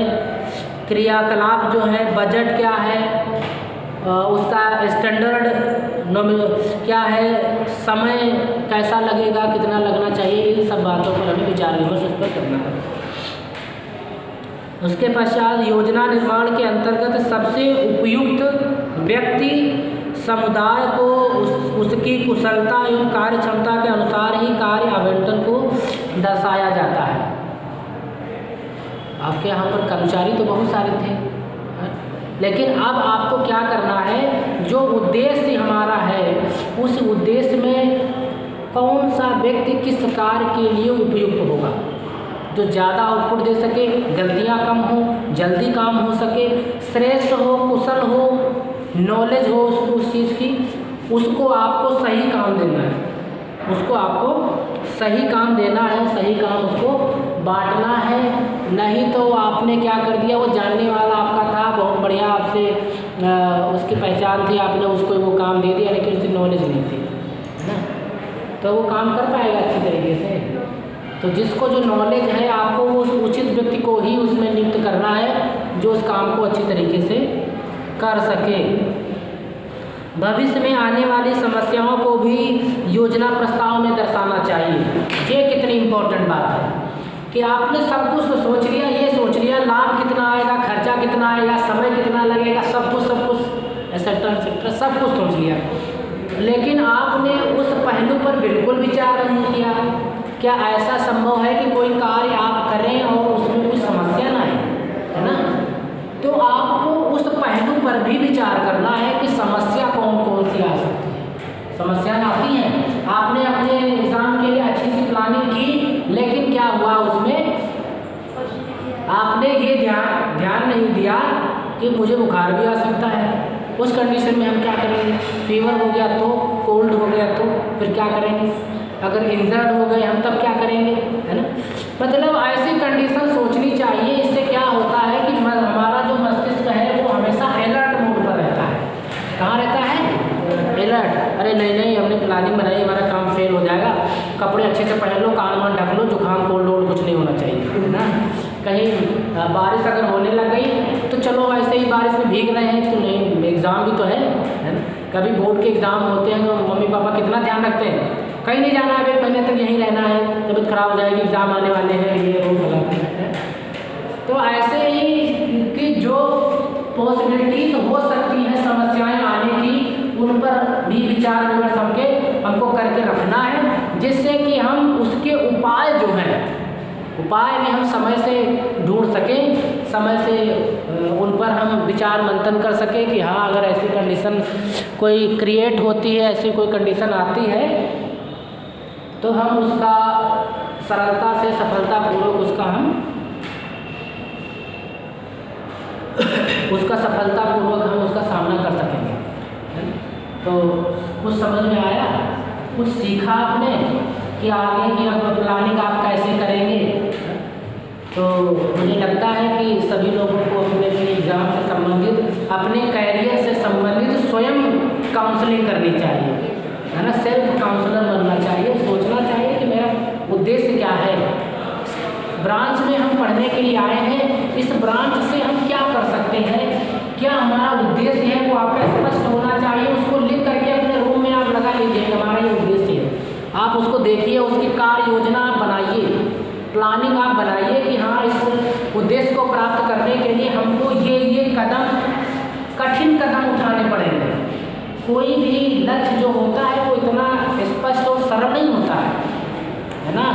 क्रियाकलाप जो है, बजट क्या है, उसका स्टैंडर्ड क्या है, समय कैसा लगेगा, कितना लगना चाहिए, इन सब बातों पर हमें विचार विमर्श उस पर करना है। उसके पश्चात योजना निर्माण के अंतर्गत सबसे उपयुक्त व्यक्ति समुदाय को उसकी कुशलता एवं कार्य क्षमता के अनुसार ही कार्य आवंटन को दर्शाया जाता है। आपके यहाँ पर कर्मचारी तो बहुत सारे थे, लेकिन अब आपको क्या करना है, जो उद्देश्य हमारा है उस उद्देश्य में कौन सा व्यक्ति किस कार्य के लिए उपयुक्त होगा, जो ज़्यादा आउटपुट दे सके, गलतियाँ कम हो, जल्दी काम हो सके, श्रेष्ठ हो, कुशल हो, नॉलेज हो उसको उस चीज़ की, उसको आपको सही काम देना है, उसको आपको सही काम देना है, सही काम उसको बांटना है। नहीं तो आपने क्या कर दिया, वो जानने वाला आपका था, बहुत बढ़िया आपसे उसकी पहचान थी, आपने उसको वो काम दे दिया, लेकिन उसकी नॉलेज नहीं थी, है ना, तो वो काम कर पाएगा अच्छी तरीके से। तो जिसको जो नॉलेज है आपको वो उचित व्यक्ति को ही उसमें नियुक्त करना है, जो उस काम को अच्छी तरीके से कर सके। भविष्य में आने वाली समस्याओं को भी योजना प्रस्ताव में दर्शाना चाहिए। ये कितनी इम्पोर्टेंट बात है कि आपने सब कुछ तो सोच लिया, ये सोच लिया लाभ कितना आएगा, खर्चा कितना आएगा, समय कितना लगेगा, सब कुछ एक्सेट्रा सब कुछ सोच लिया, लेकिन आपने उस पहलू पर बिल्कुल विचार नहीं किया। क्या ऐसा संभव है कि कोई कार्य आप करें और उसमें कोई समस्या ना आए, है ना, तो आपको उस पहलू पर भी विचार करना है कि समस्या कौन कौन सी आ सकती है। समस्याएं आती हैं, आपने अपने एग्ज़ाम के लिए अच्छी सी प्लानिंग की, लेकिन क्या हुआ उसमें आपने ये ध्यान नहीं दिया कि मुझे बुखार भी आ सकता है, उस कंडीशन में हम क्या करेंगे, फीवर हो गया तो, कोल्ड हो गया तो फिर क्या करेंगे, अगर इंजर्ड हो गए हम तब क्या करेंगे, है ना। मतलब ऐसी कंडीशन सोचनी चाहिए। इससे क्या होता है कि हमारा जो मस्तिष्क है वो हमेशा अलर्ट मोड पर रहता है। कहाँ रहता है, अलर्ट। अरे नहीं हमने प्लानिंग बनाई, हमारा काम फेल हो जाएगा, कपड़े अच्छे से पहन लो, कान वान ढक लो, जुकाम कोल्ड वोल्ड कुछ नहीं होना चाहिए, है ना। कहीं बारिश अगर होने लग गई तो चलो ऐसे ही बारिश में भीग रहे हैं तो नहीं, एग्ज़ाम भी तो है ना। कभी बोर्ड के एग्ज़ाम होते हैं तो मम्मी पापा कितना ध्यान रखते हैं, कहीं नहीं जाना है, 1 महीने तक यहीं रहना है, तबीयत खराब हो जाएगी, एग्ज़ाम आने वाले हैं, ये रोज़ लगाते हैं। तो ऐसे ही कि जो पॉसिबिलिटीज हो सकती हैं समस्याएं आने की, उन पर भी विचार विमर्श हमको करके रखना है, जिससे कि हम उसके उपाय जो हैं उपाय भी हम समय से ढूंढ सकें, समय से उन पर हम विचार मंथन कर सकें कि हाँ अगर ऐसी कंडीशन कोई क्रिएट होती है, ऐसी कोई कंडीशन आती है तो हम उसका सरलता से सफलतापूर्वक सफलतापूर्वक हम उसका सामना कर सकेंगे। तो कुछ समझ में आया, कुछ सीखा आपने कि आगे की अब प्लानिंग आप कैसे करेंगे। तो मुझे लगता है कि सभी लोगों को अपने एग्ज़ाम से संबंधित, अपने कैरियर से संबंधित स्वयं काउंसलिंग करनी चाहिए, है ना। सेल्फ काउंसलर बनना चाहिए, सोचना चाहिए कि मेरा उद्देश्य क्या है, ब्रांच में हम पढ़ने के लिए आए हैं, इस ब्रांच से हम क्या कर सकते हैं, क्या हमारा उद्देश्य है, वो आपका स्पष्ट होना चाहिए। उसको लिख करके अपने रूम में आप लगा लीजिए, हमारा ये उद्देश्य है। आप उसको देखिए, उसकी कार्य योजना आप बनाइए, प्लानिंग आप बनाइए कि हाँ इस उद्देश्य को प्राप्त करने के लिए हमको ये कठिन कदम उठाने पड़ेंगे। कोई भी लक्ष्य जो होता है वो इतना स्पष्ट और सरल नहीं होता है ना।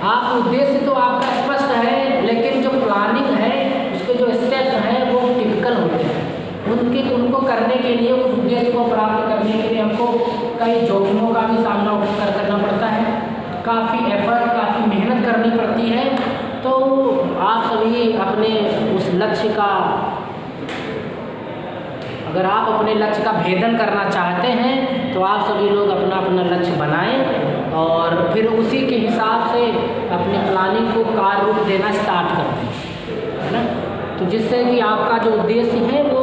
आप उद्देश्य तो आपका स्पष्ट है, लेकिन जो प्लानिंग है उसके जो स्टेप्स हैं वो टिपिकल होते हैं। उनको करने के लिए, उस उद्देश्य को प्राप्त करने के लिए हमको कई जोखिमों का भी सामना करना पड़ता है, काफ़ी एफर्ट, काफ़ी मेहनत करनी पड़ती है। तो आप सभी अपने उस लक्ष्य का, अगर आप अपने लक्ष्य का भेदन करना चाहते हैं तो आप सभी लोग अपना अपना लक्ष्य बनाएं और फिर उसी के हिसाब से अपनी प्लानिंग को कार्य रूप देना स्टार्ट कर दें, है ना। तो जिससे कि आपका जो उद्देश्य है वो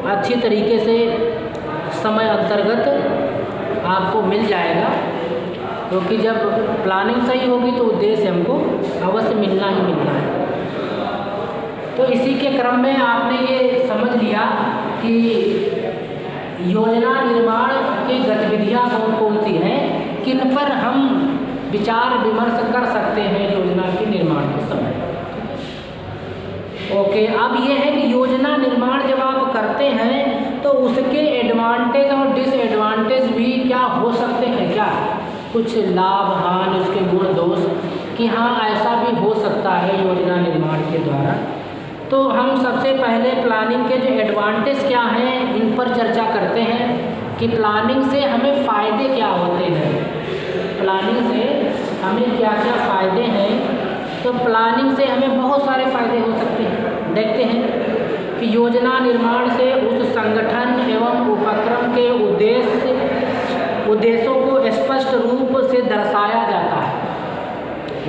अच्छी तरीके से समय अंतर्गत आपको मिल जाएगा, क्योंकि जब प्लानिंग सही होगी तो उद्देश्य हमको अवश्य मिलना ही मिलना है। तो इसी के क्रम में आपने ये समझ लिया कि योजना निर्माण की गतिविधियाँ कौन कौन सी हैं, किन पर हम विचार विमर्श कर सकते हैं योजना के निर्माण के समय। ओके, अब ये है कि योजना निर्माण जब आप करते हैं तो उसके एडवांटेज और डिसएडवांटेज भी क्या हो सकते हैं, क्या कुछ लाभ हानि, उसके गुण दोष, कि हाँ ऐसा भी हो सकता है योजना निर्माण के द्वारा। तो हम सबसे पहले प्लानिंग के जो एडवांटेज क्या हैं इन पर चर्चा करते हैं कि प्लानिंग से हमें फ़ायदे क्या होते हैं, प्लानिंग से हमें क्या क्या फ़ायदे हैं। तो प्लानिंग से हमें बहुत सारे फ़ायदे हो सकते हैं। देखते हैं कि योजना निर्माण से उस संगठन एवं उपक्रम के उद्देश्यों को स्पष्ट रूप से दर्शाया जाता है।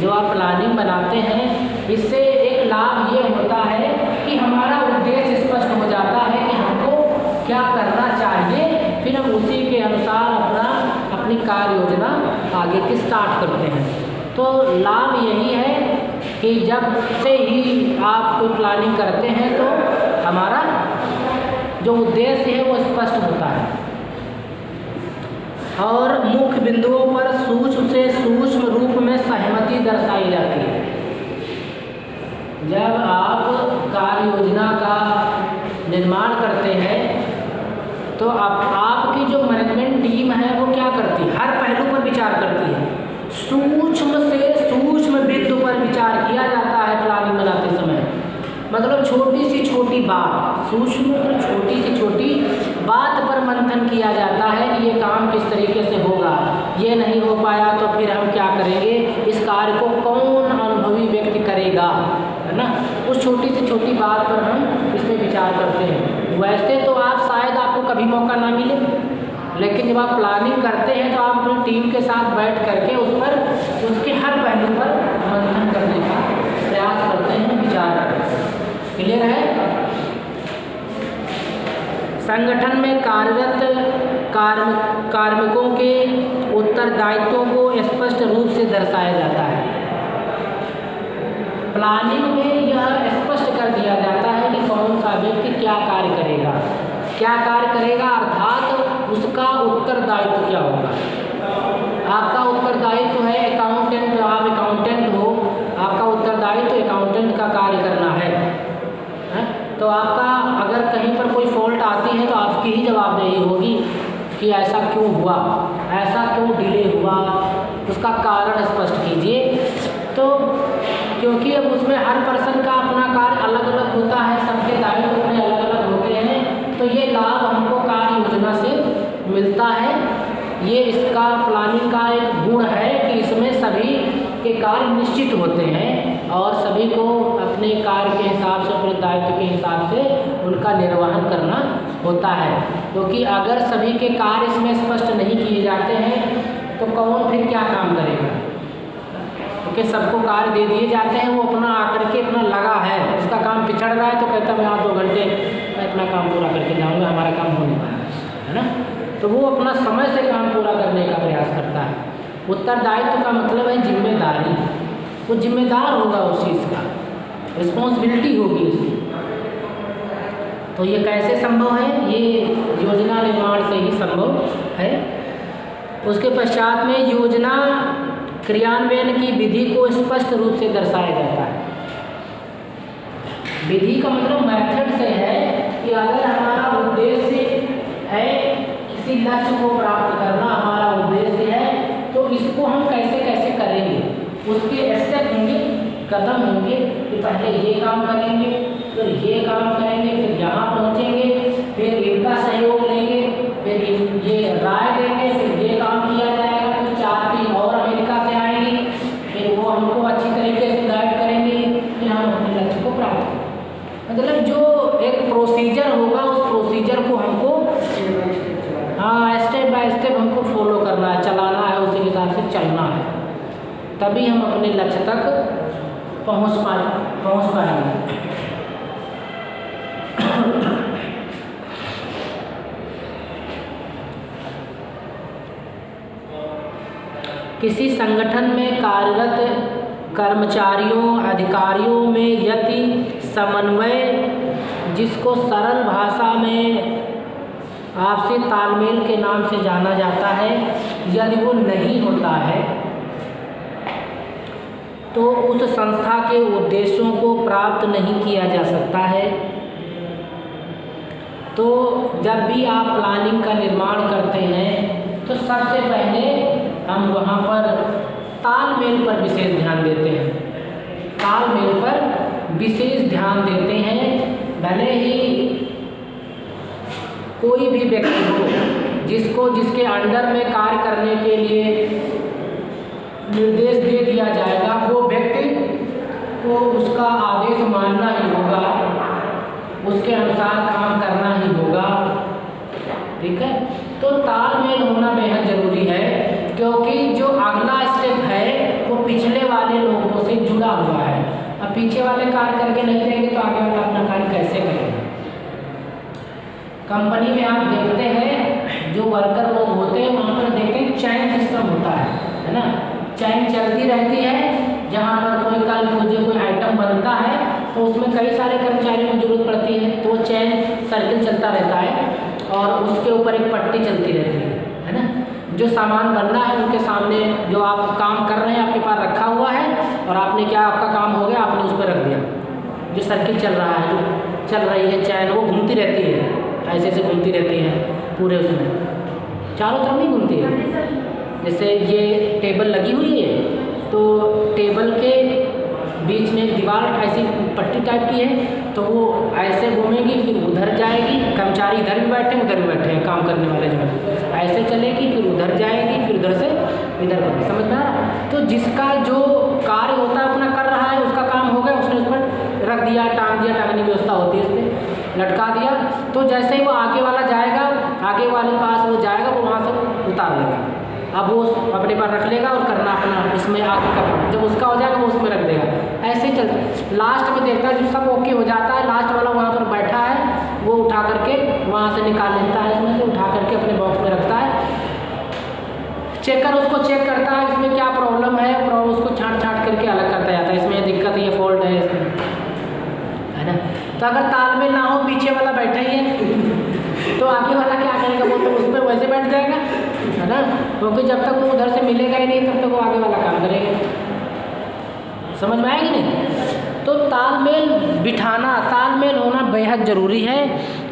जो आप प्लानिंग बनाते हैं, इससे एक लाभ ये होता है कि हमारा उद्देश्य स्पष्ट हो जाता है कि हमको क्या करना चाहिए, फिर हम उसी के अनुसार अपनी कार्य योजना आगे की स्टार्ट करते हैं। तो लाभ यही है कि जब से ही आप कोई प्लानिंग करते हैं तो हमारा जो उद्देश्य है वो स्पष्ट होता है और मुख्य बिंदुओं पर सूक्ष्म से सूक्ष्म रूप में सहमति दर्शाई जाती है। जब आप कार्य योजना का निर्माण करते हैं तो आपकी जो मैनेजमेंट टीम है वो क्या करती है, हर पहलू पर विचार करती है, सूक्ष्म से सूक्ष्म बिंदु पर विचार किया जाता है प्लानिंग बनाते समय। मतलब छोटी से छोटी बात, सूक्ष्म और छोटी से छोटी बात पर मंथन किया जाता है कि ये काम किस तरीके से होगा, ये नहीं हो पाया तो फिर हम क्या करेंगे, इस कार्य को कौन अनुभवी व्यक्ति करेगा, है ना। उस छोटी से छोटी बात पर हम इसमें विचार करते हैं। वैसे तो आप शायद आपको कभी मौका ना मिले, लेकिन जब आप प्लानिंग करते हैं तो आप अपनी टीम के साथ बैठ करके उस पर, उसके हर पहलू पर मंथन करने का प्रयास करते हैं, विचार करते हैं। क्लियर है। संगठन में कार्यरत कार्मिकों के उत्तरदायित्वों को स्पष्ट रूप से दर्शाया जाता है। प्लानिंग में यह स्पष्ट कर दिया जाता है कि कौन सा व्यक्ति क्या कार्य करेगा, अर्थात उसका उत्तरदायित्व क्या होगा। आपका उत्तरदायित्व है अकाउंटेंट, आप अकाउंटेंट हो, आपका उत्तरदायित्व अकाउंटेंट का कार्य करना है। तो आपका अगर कहीं पर कोई फॉल्ट आती है तो आपकी ही जवाबदेही होगी कि ऐसा क्यों हुआ, ऐसा क्यों डिले हुआ, उसका कारण स्पष्ट कीजिए। तो क्योंकि अब उसमें हर पर्सन का अपना कार्य अलग अलग होता है, सबके दायित्व अपने अलग अलग होते हैं, तो ये लाभ हमको कार्य योजना से मिलता है। ये इसका प्लानिंग का एक गुण है कि इसमें सभी के कार्य निश्चित होते हैं और सभी को अपने कार्य के हिसाब से, अपने दायित्व के हिसाब से उनका निर्वहन करना होता है। क्योंकि अगर सभी के कार्य इसमें स्पष्ट नहीं किए जाते हैं तो कौन फिर क्या काम करेगा? क्योंकि सबको कार्य दे दिए जाते हैं, वो अपना आकर के अपना लगा है, उसका काम पिछड़ रहा है तो कहता मैं 2 घंटे मैं अपना काम पूरा करके जाऊँगा, हमारा काम हो नहीं पाएगा, है ना। तो वो अपना समय से काम पूरा करने का प्रयास करता है। उत्तरदायित्व का मतलब है जिम्मेदारी, वो जिम्मेदार होगा उस चीज़ का, रिस्पॉन्सिबिलिटी होगी उसकी। तो ये कैसे संभव है? ये योजना निर्माण से ही संभव है। उसके पश्चात में योजना क्रियान्वयन की विधि को स्पष्ट रूप से दर्शाया जाता है। विधि का मतलब मेथड से है कि अगर हमारा उद्देश्य है किसी लक्ष्य को प्राप्त करना, हमारा उद्देश्य है, तो इसको हम कैसे कैसे करेंगे, उसके स्टेप होंगे, कदम होंगे कि पहले ये काम करेंगे, फिर ये काम करेंगे, फिर यहाँ पहुँचेंगे, फिर इनका सहयोग लेंगे, फिर ये राय देंगे, फिर ये काम किया जाएगा, फिर 4 टीम और अमेरिका से आएंगी, फिर वो हमको अच्छी तरीके से गाइड करेंगे, फिर हम अपने लक्ष्य को प्राप्त करेंगे। मतलब जो एक प्रोसीजर होगा, उस प्रोसीजर को हमको स्टेप बाय स्टेप हमको फॉलो करना है, चलाना है, उसी हिसाब से चलना है, तभी हम अपने लक्ष्य तक पहुँच पाएंगे। किसी संगठन में कार्यरत कर्मचारियों अधिकारियों में यदि समन्वय, जिसको सरल भाषा में आपसी तालमेल के नाम से जाना जाता है, यदि वो नहीं होता है तो उस संस्था के उद्देश्यों को प्राप्त नहीं किया जा सकता है। तो जब भी आप प्लानिंग का निर्माण करते हैं तो सबसे पहले हम वहाँ पर तालमेल पर विशेष ध्यान देते हैं, तालमेल पर विशेष ध्यान देते हैं। भले ही कोई भी व्यक्ति हो जिसके अंडर में कार्य करने के लिए निर्देश दे दिया जाएगा, वो व्यक्ति को उसका आदेश मानना ही होगा, उसके अनुसार काम करना ही होगा, ठीक है। तो तालमेल होना बेहद ज़रूरी है, क्योंकि जो अगला स्टेप है वो पिछले वाले लोगों से जुड़ा हुआ है। अब पीछे वाले कार्य करके नहीं देंगे तो आगे वाला अपना कार्य कैसे करेंगे? कंपनी में आप देखते हैं जो वर्कर लोग होते हैं वहाँ पर देखते हैं चैन सिस्टम होता है ना, चैन चलती रहती है। जहाँ पर कोई आइटम बनता है तो उसमें कई सारे कर्मचारियों की जरूरत पड़ती है, तो वो चैन सर्किल चलता रहता है और उसके ऊपर एक पट्टी चलती रहती है ना। जो सामान बनना है उनके सामने जो आप काम कर रहे हैं आपके पास रखा हुआ है और आपने क्या, आपका काम हो गया, आपने उस पर रख दिया। जो सर्किल चल रहा है, जो चल रही है चैन, वो घूमती रहती है, ऐसे ऐसे घूमती रहती है पूरे उसमें, चारों तरफ नहीं घूमती है। जैसे ये टेबल लगी हुई है तो टेबल के बीच में एक दीवार ऐसी पट्टी टाइप की है, तो वो ऐसे घूमेगी, फिर उधर जाएगी, कर्मचारी इधर भी बैठे उधर भी बैठे हैं, काम करने वाले जो है ऐसे चलेगी, फिर उधर जाएगी, फिर उधर से इधर बढ़ेगी। समझ में आ रहा? तो जिसका जो कार्य होता है अपना कर रहा है, उसका काम हो गया, उसने उस पर रख दिया, टांग दिया, टांगने की व्यवस्था होती है उसमें, लटका दिया। तो जैसे ही वो आगे वाला जाएगा, आगे वाले पास वो जाएगा, वो वहाँ से उतार लेगा, अब वो अपने पास रख लेगा और करना अपना उसमें आगे का काम, जब उसका हो जाएगा वो उसमें रख देगा। ऐसे ही चलता, लास्ट में देखता है जब सब ओके हो जाता है, लास्ट वाला वहाँ पर बैठा है, वो उठा करके वहाँ से निकाल लेता है, उसमें से उठा करके अपने बॉक्स में रखता है। चेकर उसको चेक करता है इसमें क्या प्रॉब्लम है, और उसको छाँट करके अलग करता जाता है, इसमें दिक्कत है, ये फॉल्ट है इसमें, है ना। तो अगर तालमेल ना हो, पीछे वाला बैठा ही है तो आगे वाला क्या करेगा, वो तो उस पर वैसे बैठ जाएगा, है ना, क्योंकि जब तक वो उधर से मिलेगा ही नहीं तब तक वो आगे वाला काम करेगा। समझ में आएगी नहीं? तो तालमेल बिठाना, तालमेल होना बेहद ज़रूरी है।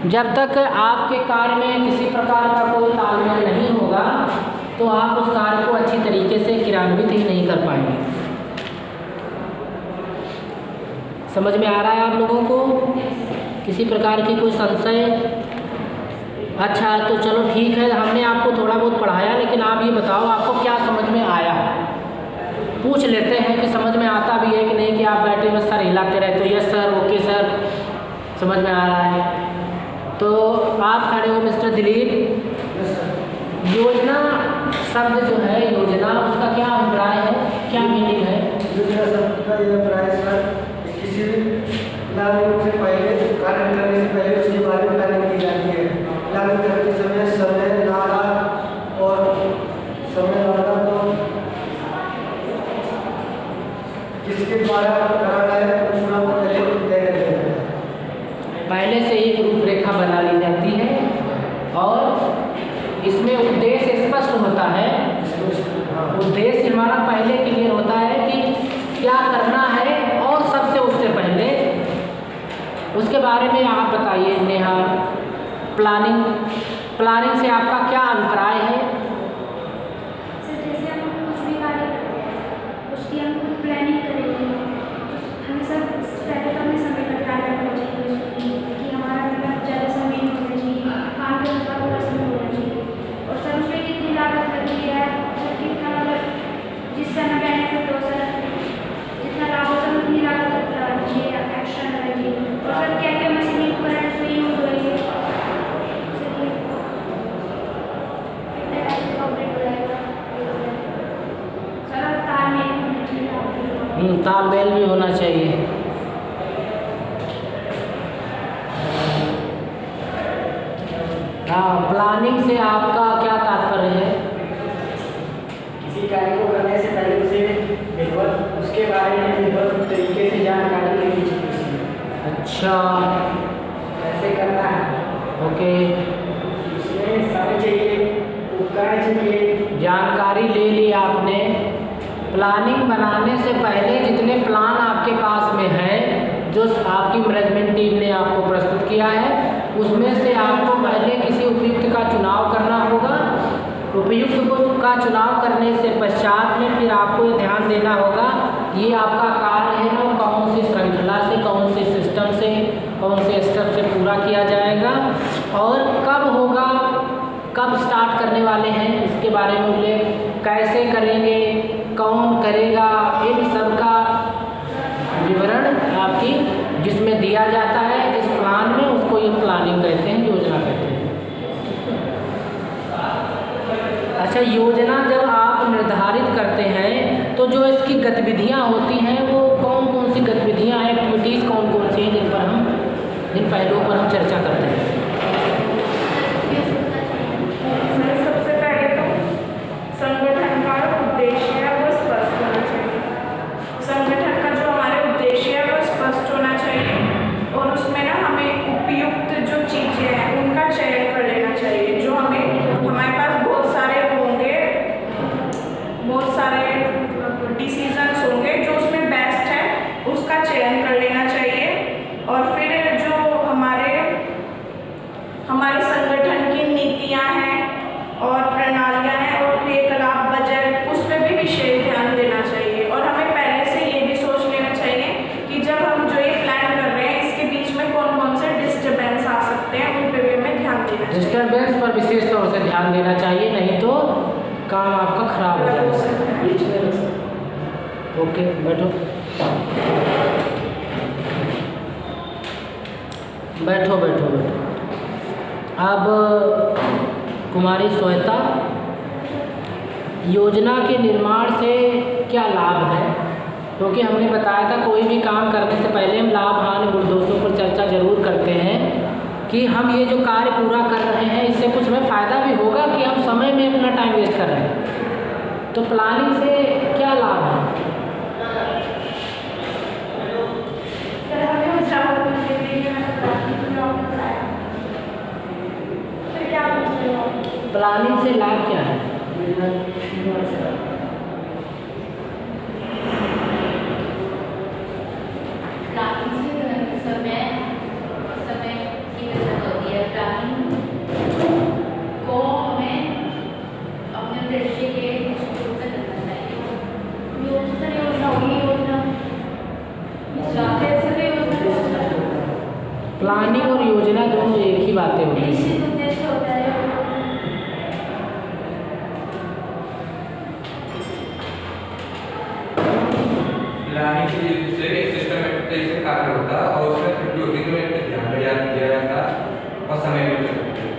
जब तक आपके कार्य में किसी प्रकार का कोई तालमेल नहीं होगा तो आप उस कार्य को अच्छी तरीके से क्रियान्वित ही नहीं कर पाएंगे। समझ में आ रहा है आप लोगों को? किसी प्रकार की कोई संशय? अच्छा, तो चलो ठीक है, हमने आपको थोड़ा बहुत पढ़ाया, लेकिन आप ये बताओ आपको क्या समझ में आया? पूछ लेते हैं कि समझ में आता भी है कि नहीं, कि आप बैठे बस सर हिलाते रहते हो, यस सर, ओके सर, समझ में आ रहा है। तो आप खड़े हो मिस्टर दिलीप। योजना शब्द जो है, योजना, उसका क्या अभिप्राय है, क्या मीनिंग है?
योजना शब्द का यह अभिप्राय सर, किसी भी लागू से पहले, कार्य करने से पहले उसके बारे में प्लानिंग की जाती है। लागू करते समय समय, लागत और समय, लागत और किसके द्वारा कराना है पूरा पहले तय कर दिया जाता है।
पहले से ही एक रूपरेखा बना ली जाती है और इसमें उद्देश्य स्पष्ट होता है। उद्देश्य हमारा पहले क्लियर होता है कि क्या करना है, और सबसे उससे पहले उसके बारे में आप बताइए नेहा। प्लानिंग से आपका क्या अभिप्राय है?
सर जैसे हम कुछ भी कार्य करते हैं उसकी हम प्लानिंग करेंगे, हमें सर पहले तो हमें समय का ध्यान रखना चाहिए कि हमारा ज़्यादा समय नहीं होना चाहिए, काम के अनुसार पूरा समय होना चाहिए, और सर उसमें कितनी लागत लगी है, सर कितना मतलब जिससे हमें बेनिफिट हो, सर जितना लाभ हो सर उतनी लागत लगानी चाहिए, एक्स्ट्रा लगानी चाहिए, और सर क्या क्या मशीनी उपकरण उसमें यूज होएंगे,
तालमेल भी होना चाहिए। हाँ, प्लानिंग से आपका क्या तात्पर्य है?
किसी कार्य को करने से पहले उसे विधिवत, उसके बारे में विधिवत तरीके से जानकारी लेनी चाहिए।
अच्छा,
ऐसे करना है।
ओके,
इसमें समय चाहिए, उपकरण चाहिए,
जानकारी ले ली आपने। प्लानिंग बनाने से पहले जितने प्लान आपके पास में है, जो आपकी मैनेजमेंट टीम ने आपको प्रस्तुत किया है, उसमें से आपको पहले किसी उपयुक्त का चुनाव करना होगा। उपयुक्त का चुनाव करने से पश्चात में फिर आपको ये ध्यान देना होगा, ये आपका कार्य है ना, कौन सी श्रृंखला से, कौन से सिस्टम से, कौन से स्टेप से पूरा किया जाएगा, और कब होगा, कब स्टार्ट करने वाले हैं, इसके बारे में उल्लेख, कैसे करेंगे, कौन करेगा, इन सब का विवरण आपकी जिसमें दिया जाता है इस प्लान में, उसको ये प्लानिंग कहते हैं, योजना कहते हैं। अच्छा, योजना जब आप निर्धारित करते हैं तो जो इसकी गतिविधियां होती हैं वो कौन कौन सी गतिविधियां हैं, एक्टिविटीज़ कौन कौन सी हैं जिन पहलुओं पर हम चर्चा करते हैं?
सबसे पहले तो संगठन का उद्देश्य है वो स्पष्ट होना चाहिए। संगठन का जो हमारे उद्देश्य है वो स्पष्ट होना चाहिए, और उसमें ना हमें उपयुक्त जो चीज़ें हैं उनका चयन कर लेना चाहिए। जो हमारे पास बहुत सारे डिसीजंस होंगे, जो उसमें बेस्ट है उसका चयन कर लेना चाहिए। और फिर जो हमारे संगठन की नीतियां हैं और प्रणालियां हैं और क्रियाकलाप, बजट, उस पर भी विशेष ध्यान देना चाहिए। और हमें पहले से ये भी सोच लेना चाहिए कि जब हम जो ये प्लान कर रहे हैं इसके बीच में कौन कौन से डिस्टर्बेंस आ सकते हैं, उन पर भी हमें ध्यान देना चाहिए।
डिस्टर्बेंस पर विशेष तौर से ध्यान देना चाहिए, नहीं तो काम आपका खराब हो जाएगा। ओके, बैठो बैठो बैठो बैठो। अब कुमारी श्वेता, योजना के निर्माण से क्या लाभ है? क्योंकि हमने बताया था कोई भी काम करने से पहले हम लाभ हानि गुण दोषों पर चर्चा जरूर करते हैं कि हम ये जो कार्य पूरा कर रहे हैं इससे कुछ हमें फ़ायदा भी होगा कि हम समय में अपना टाइम वेस्ट कर रहे हैं। तो प्लानिंग से क्या लाभ है? प्लानिंग से लाभ क्या है?
समय की बचत होती है। प्लानिंग को हमें अपने दृष्टि के रूप में करना चाहिए। योजना होगी, योजना
प्लानिंग और योजना दोनों एक ही बातें होती हैं।
निश्चित उद्देश्य होता है।
प्लानिंग से दूसरे एक सिस्टमेटिक तरीके से कार्य होता है और उसमें त्रुटि होती है तो एक ध्यान में दिया जाता है और समय भी बचत होती है।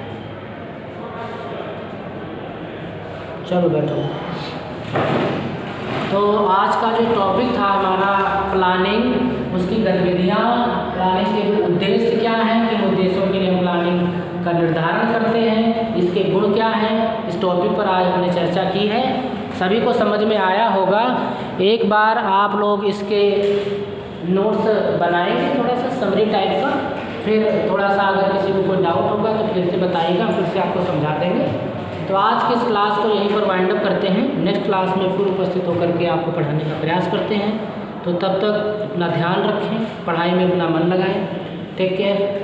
चलो बैठो। तो आज का जो टॉपिक था हमारा प्लानिंग, उसकी गतिविधियाँ, प्लानिंग के जो उद्देश्य क्या हैं, किन उद्देश्यों के लिए हम प्लानिंग का निर्धारण करते हैं, इसके गुण क्या हैं, इस टॉपिक पर आज हमने चर्चा की है। सभी को समझ में आया होगा। एक बार आप लोग इसके नोट्स बनाएंगे थोड़ा सा समरी टाइप का, फिर थोड़ा सा अगर किसी को कोई डाउट होगा तो फिर से बताइएगा, फिर से आपको समझा देंगे। तो आज की इस क्लास को यहीं पर वाइंड अप करते हैं। नेक्स्ट क्लास में फिर उपस्थित होकर के आपको पढ़ाने का प्रयास करते हैं। तो तब तक अपना ध्यान रखें, पढ़ाई में अपना मन लगाएं। Take care.